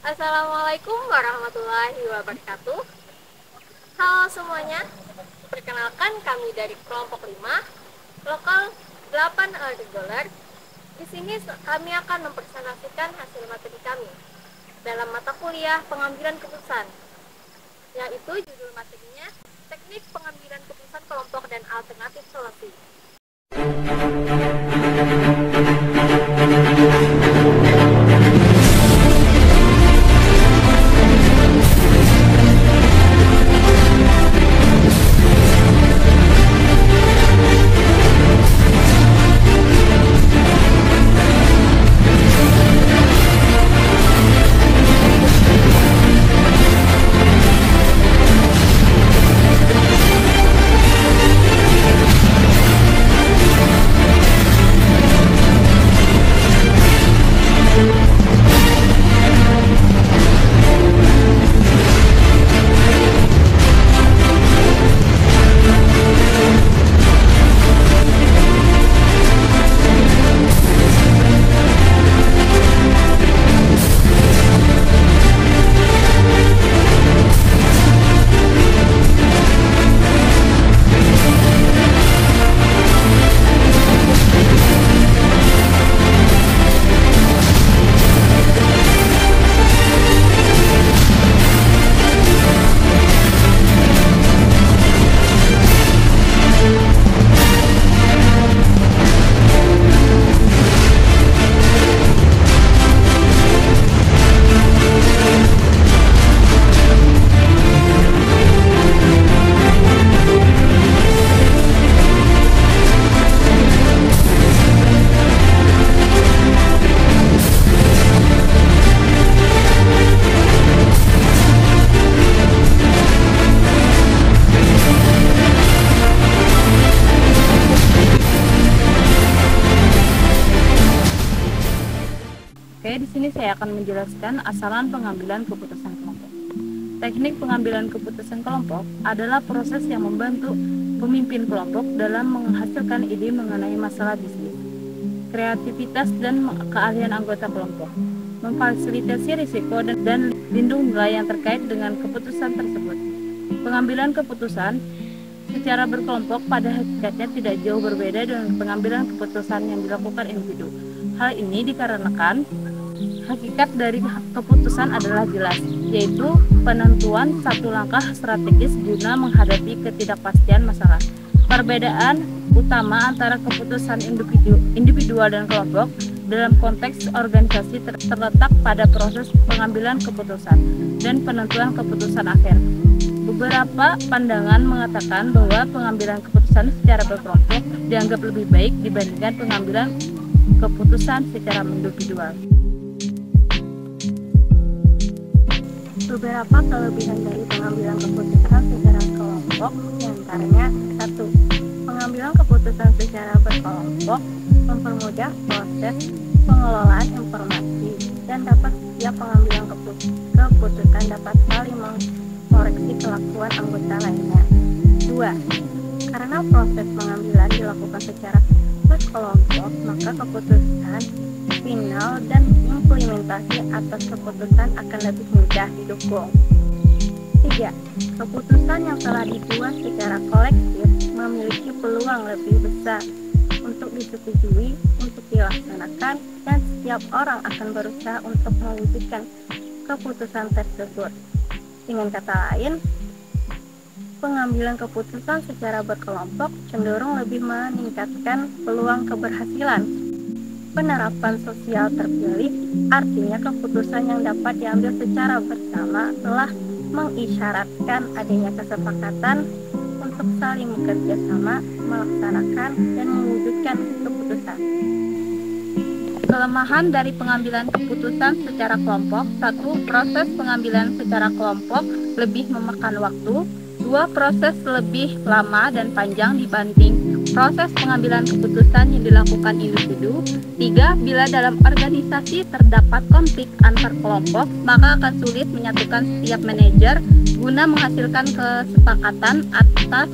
Assalamualaikum warahmatullahi wabarakatuh. Halo semuanya, perkenalkan kami dari kelompok 5, lokal 8 Dolar. Di sini kami akan mempresentasikan hasil materi kami dalam mata kuliah pengambilan keputusan, yaitu judul materinya Teknik Pengambilan Keputusan Kelompok dan Alternatif Solusi. Oke, di sini saya akan menjelaskan asalan pengambilan keputusan kelompok. Teknik pengambilan keputusan kelompok adalah proses yang membantu pemimpin kelompok dalam menghasilkan ide mengenai masalah bisnis, kreativitas dan keahlian anggota kelompok, memfasilitasi risiko dan lindung nilai yang terkait dengan keputusan tersebut. Pengambilan keputusan secara berkelompok pada hakikatnya tidak jauh berbeda dengan pengambilan keputusan yang dilakukan individu. Hal ini dikarenakan hakikat dari keputusan adalah jelas, yaitu penentuan satu langkah strategis guna menghadapi ketidakpastian masalah. Perbedaan utama antara keputusan individual dan kelompok dalam konteks organisasi terletak pada proses pengambilan keputusan dan penentuan keputusan akhir. Beberapa pandangan mengatakan bahwa pengambilan keputusan secara berkelompok dianggap lebih baik dibandingkan pengambilan keputusan secara individual. Beberapa kelebihan dari pengambilan keputusan secara kelompok diantaranya: 1. Pengambilan keputusan secara berkelompok mempermudah proses pengelolaan informasi dan dapat setiap pengambilan keputusan dapat saling mengoreksi kelakuan anggota lainnya. 2. Karena proses pengambilan dilakukan secara berkelompok, maka keputusan final dan implementasi atas keputusan akan lebih mudah didukung. 3. Keputusan yang telah dibuat secara kolektif memiliki peluang lebih besar untuk disetujui, untuk dilaksanakan, dan setiap orang akan berusaha untuk mewujudkan keputusan tersebut. Dengan kata lain, pengambilan keputusan secara berkelompok cenderung lebih meningkatkan peluang keberhasilan. Penerapan sosial terpilih artinya keputusan yang dapat diambil secara bersama telah mengisyaratkan adanya kesepakatan untuk saling bekerja sama, melaksanakan, dan mewujudkan keputusan. Kelemahan dari pengambilan keputusan secara kelompok: 1. Proses pengambilan secara kelompok lebih memakan waktu. 2. Proses lebih lama dan panjang dibanding proses pengambilan keputusan yang dilakukan individu. 3. Bila dalam organisasi terdapat konflik antar kelompok, maka akan sulit menyatukan setiap manajer guna menghasilkan kesepakatan atas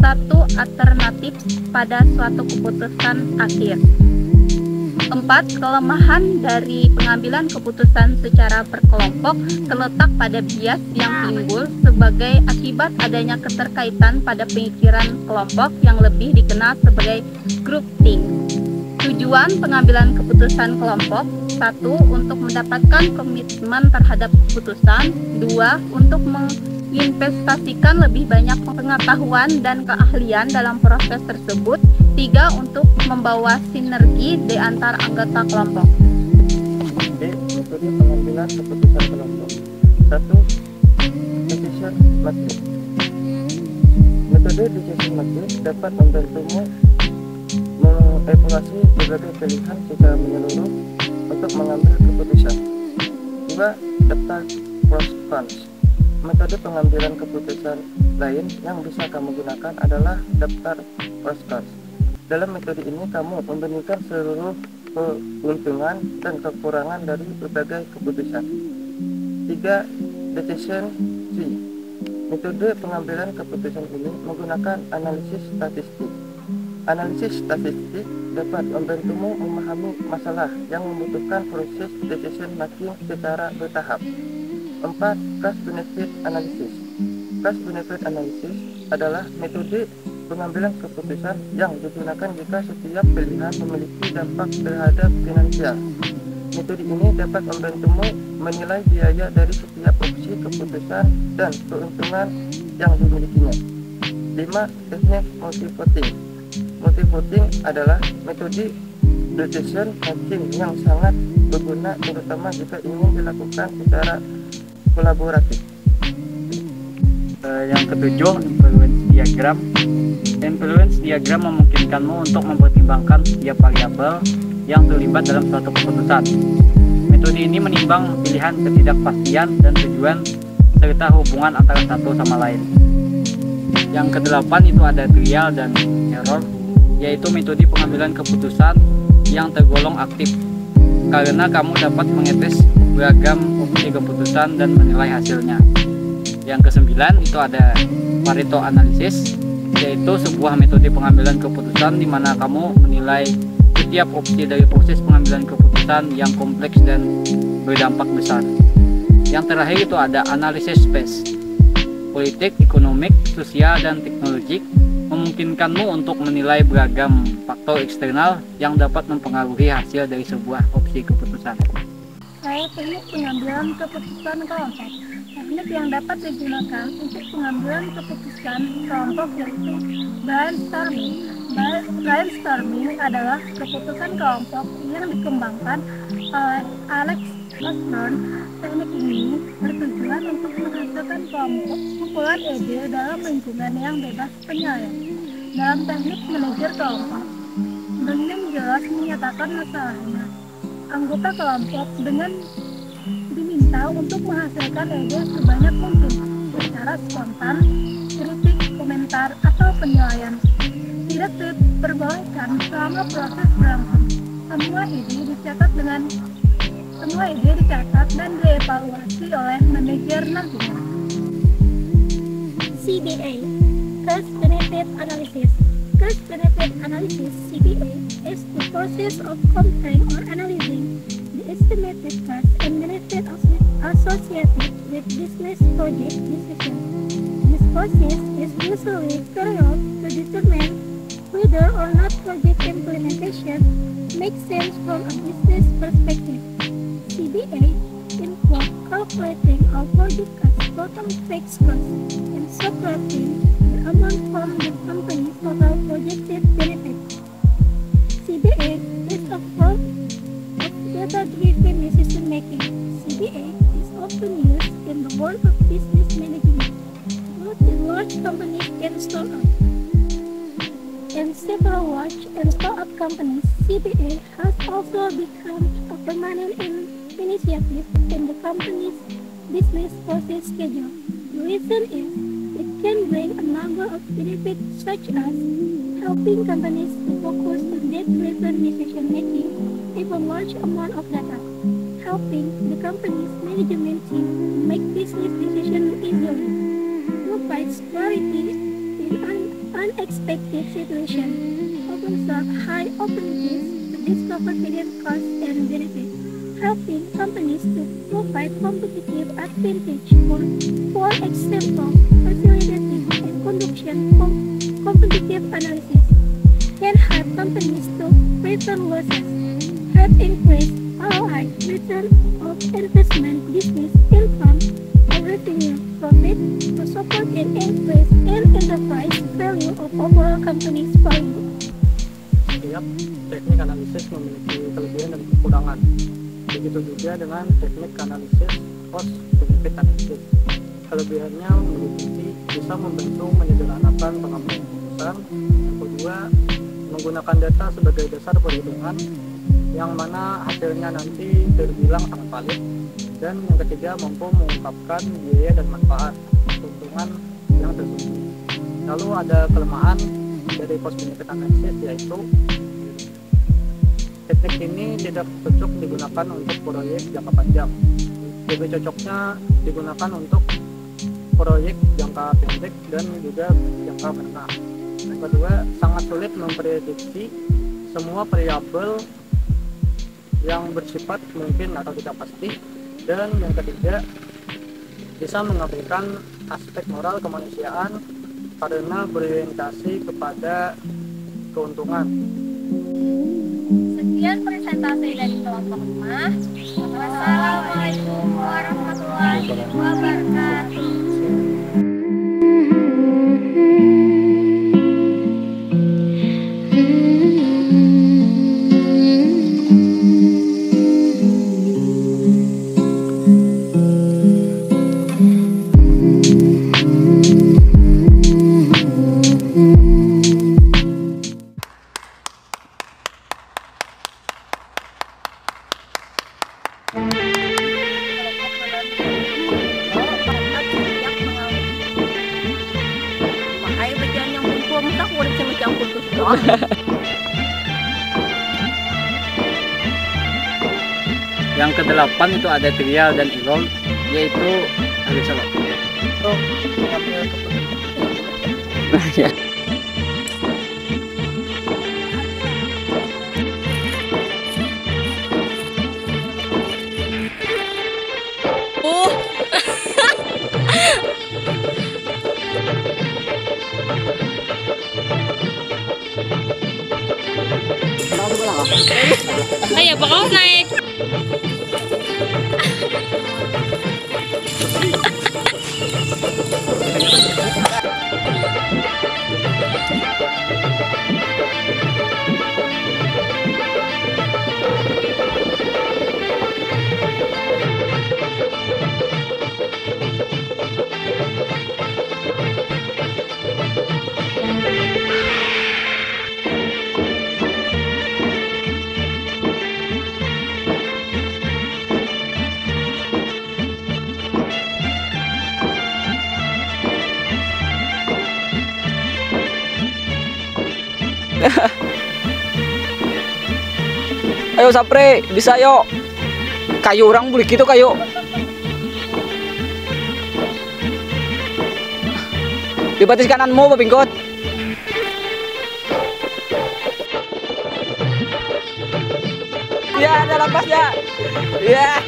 satu alternatif pada suatu keputusan akhir. 4. Kelemahan dari pengambilan keputusan secara berkelompok terletak pada bias yang timbul sebagai akibat adanya keterkaitan pada pemikiran kelompok yang lebih dikenal sebagai group think. Tujuan pengambilan keputusan kelompok: 1. Untuk mendapatkan komitmen terhadap keputusan. 2. Untuk menginvestasikan lebih banyak pengetahuan dan keahlian dalam proses tersebut. 3. Untuk membawa sinergi di antar anggota kelompok. Metode pengambilan keputusan kelompok. 1. Decision matrix. Metode decision matrix dapat membantumu mengevaluasi berbagai pilihan secara menyeluruh untuk mengambil keputusan. 2. Daftar pros cons. Metode pengambilan keputusan lain yang bisa kamu gunakan adalah daftar pros cons. Dalam metode ini kamu membandingkan seluruh keuntungan dan kekurangan dari berbagai keputusan. 3. Decision tree. Metode pengambilan keputusan ini menggunakan analisis statistik. Analisis statistik dapat membantumu memahami masalah yang membutuhkan proses decision making secara bertahap. 4. Cost benefit analysis. Cost benefit analysis adalah metode pengambilan keputusan yang digunakan jika setiap pilihan memiliki dampak terhadap finansial. Metode ini dapat membantumu menilai biaya dari setiap opsi keputusan dan keuntungan yang dimilikinya. 5. Teknik multi-voting. Multi-voting adalah metode decision making yang sangat berguna terutama jika ingin dilakukan secara kolaboratif. Yang ketujuh, influence diagram. Influence diagram memungkinkanmu untuk mempertimbangkan setiap variabel yang terlibat dalam suatu keputusan. Metode ini menimbang pilihan ketidakpastian dan tujuan serta hubungan antara satu sama lain. Yang kedelapan itu ada trial dan error, yaitu metode pengambilan keputusan yang tergolong aktif karena kamu dapat mengetes beragam opsi keputusan dan menilai hasilnya. Yang kesembilan itu ada Pareto Analysis, yaitu sebuah metode pengambilan keputusan di mana kamu menilai setiap opsi dari proses pengambilan keputusan yang kompleks dan berdampak besar. Yang terakhir itu ada analisis space. Politik, ekonomik, sosial, dan teknologi memungkinkanmu untuk menilai beragam faktor eksternal yang dapat mempengaruhi hasil dari sebuah opsi keputusan. Teknik pengambilan keputusan kelompok. Teknik yang dapat digunakan untuk pengambilan keputusan kelompok yaitu brainstorming. Brainstorming adalah keputusan kelompok yang dikembangkan oleh Alex Osborne. Teknik ini bertujuan untuk menghasilkan kelompok kumpulan ide dalam lingkungan yang bebas penilaian. Dalam teknik manajer kelompok, dengan jelas menyatakan masalahnya, anggota kelompok dengan diminta untuk menghasilkan ide sebanyak mungkin secara spontan, kritik, komentar, atau penilaian. Tidak diperbolehkan selama proses berlangsung. Semua ide dicatat dan dievaluasi oleh manajer nantinya. CBA, Cost Benefit Analysis. Cost Benefit Analysis (CBA) is the process of comparing or analyzing the estimated cost and benefit associated with business project decisions. This process is usually carried out to determine whether or not project implementation makes sense from a business perspective. CBA involves calculating or forecast total fixed costs and subtracting the amount from the company's total projected benefit. CBA is a form of data-driven decision making. CBA is often used in the world of business management, both in large companies and startups. In several large and startup companies, CBA has also become a permanent initiative in the company's business process schedule. The reason is it can bring a number of benefits such as helping companies to focus on data-driven decision making with a large amount of data, helping the company's management team to make business decisions easily, provides clarity in unexpected situations, opens up high opportunities to discover hidden costs and benefits, helping companies to provide competitive advantage. For example, facilitating and conduction of competitive analysis can help companies to prevent losses, help increase ROI, return of investment, business income, or revenue, profit, to support an increase in enterprise value of overall company's value. Setiap teknik analisis memiliki kelebihan dan kekurangan. Begitu juga dengan teknik analisis cost benefit analysis. Kelebihannya meliputi bisa membantu menyederhanakan pengambilan keputusan. Yang kedua, menggunakan data sebagai dasar perhitungan yang mana hasilnya nanti terbilang sangat valid. Dan yang ketiga, mampu mengungkapkan biaya dan manfaat keuntungan yang tersembunyi. Lalu ada kelemahan dari cost benefit analysis, yaitu teknik ini tidak cocok digunakan untuk proyek jangka panjang. Lebih cocoknya digunakan untuk proyek jangka pendek dan juga jangka menengah. Yang kedua, sangat sulit memprediksi semua variabel yang bersifat mungkin atau tidak pasti. Dan yang ketiga, bisa mengabaikan aspek moral kemanusiaan karena berorientasi kepada keuntungan. Sekian presentasi dari kelompok 5. Wassalamualaikum warahmatullahi wabarakatuh. Yang ke-8 itu ada trial dan error, yaitu ada salah. Untuk mengambil keputusan. Ya. Ayo, bakal naik. Ayo Sapre, bisa yuk. Kayu orang boleh gitu kayu. Di batis kananmu, Pak Bingkot. Ya, ada lapasnya. Ya.